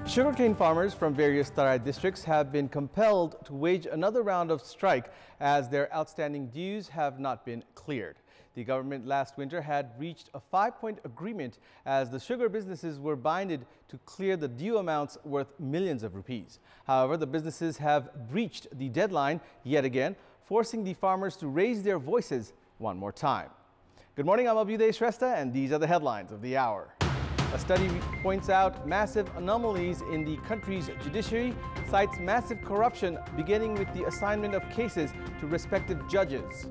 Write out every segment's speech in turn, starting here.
Sugarcane farmers from various Tarai districts have been compelled to wage another round of strike as their outstanding dues have not been cleared. The government last winter had reached a 5-point agreement as the sugar businesses were binded to clear the due amounts worth millions of rupees. However, the businesses have breached the deadline yet again, forcing the farmers to raise their voices one more time. Good morning, I'm Abhyuday Shrestha, and these are the headlines of the hour. A study points out massive anomalies in the country's judiciary, cites massive corruption beginning with the assignment of cases to respective judges.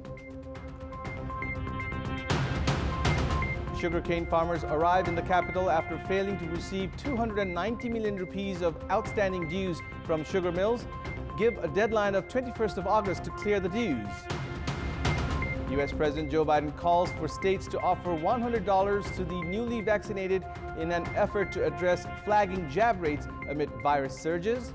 Sugarcane farmers arrived in the capital after failing to receive 290 million rupees of outstanding dues from sugar mills, give a deadline of 21st of August to clear the dues. U.S. President Joe Biden calls for states to offer $100 to the newly vaccinated in an effort to address flagging jab rates amid virus surges.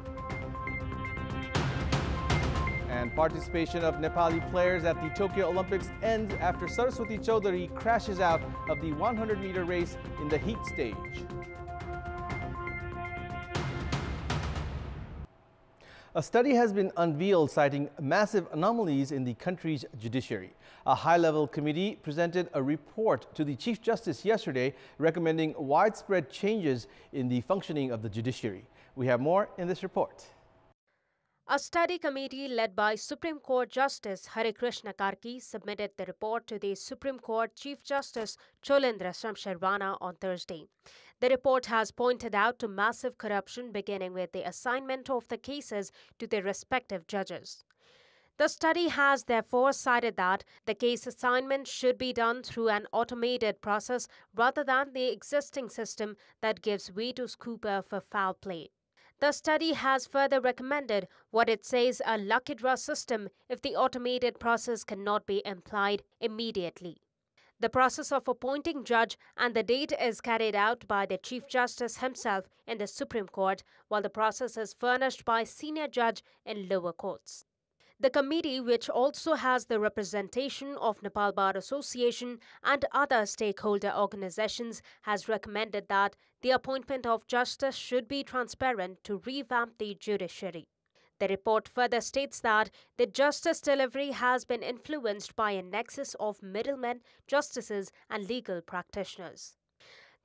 And participation of Nepali players at the Tokyo Olympics ends after Saraswati Chaudhary crashes out of the 100-meter race in the heat stage. A study has been unveiled citing massive anomalies in the country's judiciary. A high-level committee presented a report to the Chief Justice yesterday recommending widespread changes in the functioning of the judiciary. We have more in this report. A study committee led by Supreme Court Justice Harikrishna Karki submitted the report to the Supreme Court Chief Justice Cholendra Shamsherwana on Thursday. The report has pointed out to massive corruption beginning with the assignment of the cases to their respective judges. The study has therefore cited that the case assignment should be done through an automated process rather than the existing system that gives way to scooper for foul play. The study has further recommended what it says a lucky draw system if the automated process cannot be applied immediately. The process of appointing judge and the date is carried out by the Chief Justice himself in the Supreme Court, while the process is furnished by senior judge in lower courts. The committee, which also has the representation of Nepal Bar Association and other stakeholder organizations, has recommended that the appointment of justice should be transparent to revamp the judiciary. The report further states that the justice delivery has been influenced by a nexus of middlemen, justices, and legal practitioners.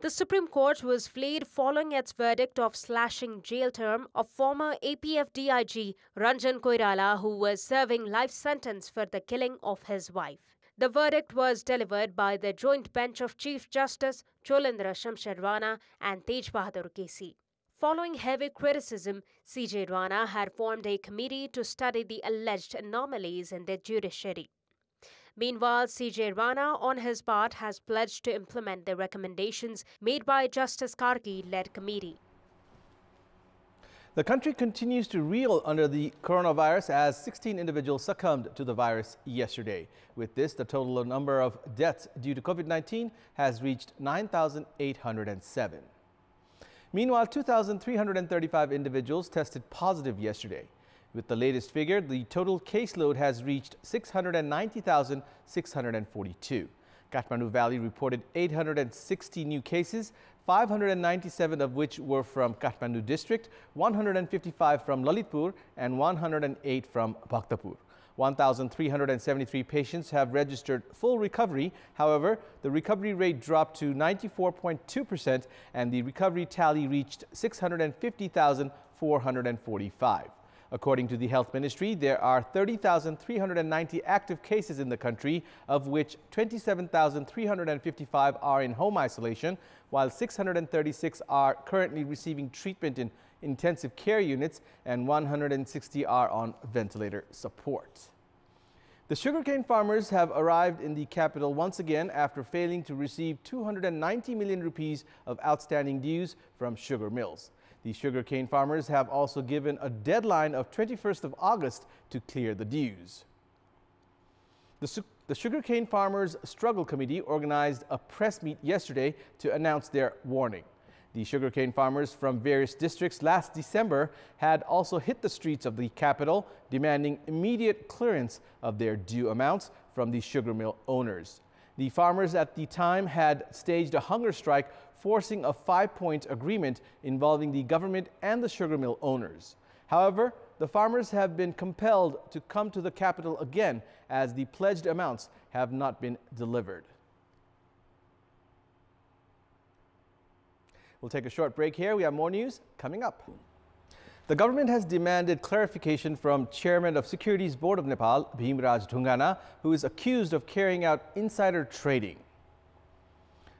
The Supreme Court was flayed following its verdict of slashing jail term of former APF DIG Ranjan Koirala, who was serving life sentence for the killing of his wife. The verdict was delivered by the joint bench of Chief Justice Cholendra Shamsherwana and Tej Bahadur Kesi. Following heavy criticism, CJ Rana had formed a committee to study the alleged anomalies in the judiciary. Meanwhile, CJ Rana, on his part, has pledged to implement the recommendations made by Justice Karki-led committee. The country continues to reel under the coronavirus as 16 individuals succumbed to the virus yesterday. With this, the total number of deaths due to COVID-19 has reached 9,807. Meanwhile, 2,335 individuals tested positive yesterday. With the latest figure, the total caseload has reached 690,642. Kathmandu Valley reported 860 new cases, 597 of which were from Kathmandu district, 155 from Lalitpur, and 108 from Bhaktapur. 1,373 patients have registered full recovery. However, the recovery rate dropped to 94.2% and the recovery tally reached 650,445. According to the Health Ministry, there are 30,390 active cases in the country, of which 27,355 are in home isolation, while 636 are currently receiving treatment in intensive care units and 160 are on ventilator support. The sugarcane farmers have arrived in the capital once again after failing to receive 290 million rupees of outstanding dues from sugar mills. The sugarcane farmers have also given a deadline of 21st of August to clear the dues. The Sugarcane Farmers Struggle Committee organized a press meet yesterday to announce their warning. The sugarcane farmers from various districts last December had also hit the streets of the capital, demanding immediate clearance of their due amounts from the sugar mill owners. The farmers at the time had staged a hunger strike, forcing a 5-point agreement involving the government and the sugar mill owners. However, the farmers have been compelled to come to the capital again as the pledged amounts have not been delivered. We'll take a short break here. We have more news coming up. The government has demanded clarification from Chairman of Securities Board of Nepal, Bhimraj Dhungana, who is accused of carrying out insider trading.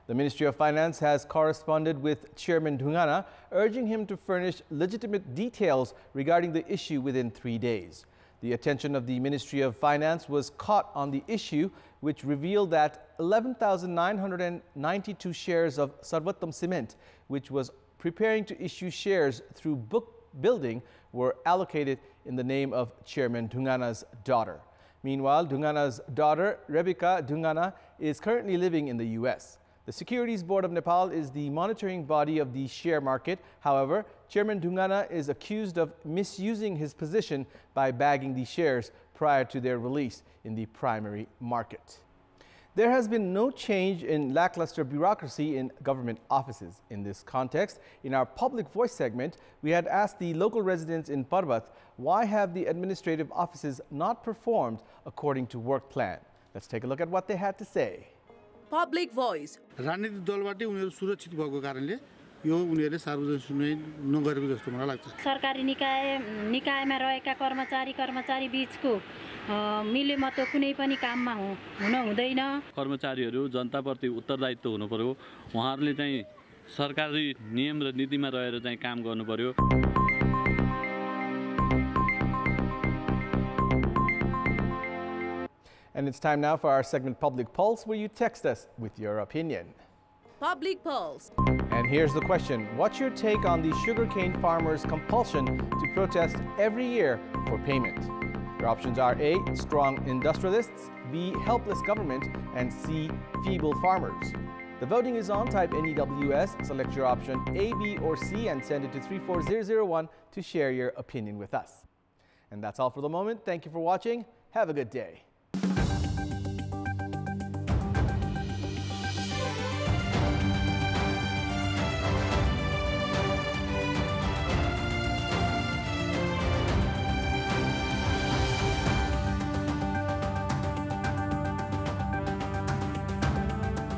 The Ministry of Finance has corresponded with Chairman Dhungana, urging him to furnish legitimate details regarding the issue within 3 days. The attention of the Ministry of Finance was caught on the issue, which revealed that 11,992 shares of Sarvattam Cement, which was preparing to issue shares through book building, were allocated in the name of Chairman Dhungana's daughter. Meanwhile, Dhungana's daughter, Rebecca Dhungana, is currently living in the U.S. The Securities Board of Nepal is the monitoring body of the share market. However, Chairman Dhungana is accused of misusing his position by bagging the shares prior to their release in the primary market. There has been no change in lackluster bureaucracy in government offices. In this context, in our Public Voice segment, we had asked the local residents in Parbat, why have the administrative offices not performed according to work plan? Let's take a look at what they had to say. Public Voice. राजनीतिक दलबाटै उनीहरु सुरक्षित भएको कारणले यो उनीहरुले सार्वजनिक सुनवाई नगरेको जस्तो मलाई लाग्छ। सरकारी निकायमा रहेका कर्मचारी बीचको मिलेमतो कुनै पनि काममा हुन हुँदैन। कर्मचारीहरु जनताप्रति उत्तरदायित्व हुनु पर्यो। उहाँहरुले चाहिँ सरकारी नियम र नीतिमा रहेर चाहिँ काम गर्नु पर्यो। And it's time now for our segment Public Pulse, where you text us with your opinion. Public Pulse. And here's the question. What's your take on the sugarcane farmers' compulsion to protest every year for payment? Your options are A, strong industrialists, B, helpless government, and C, feeble farmers. The voting is on. Type NEWS, select your option A, B, or C, and send it to 34001 to share your opinion with us. And that's all for the moment. Thank you for watching. Have a good day.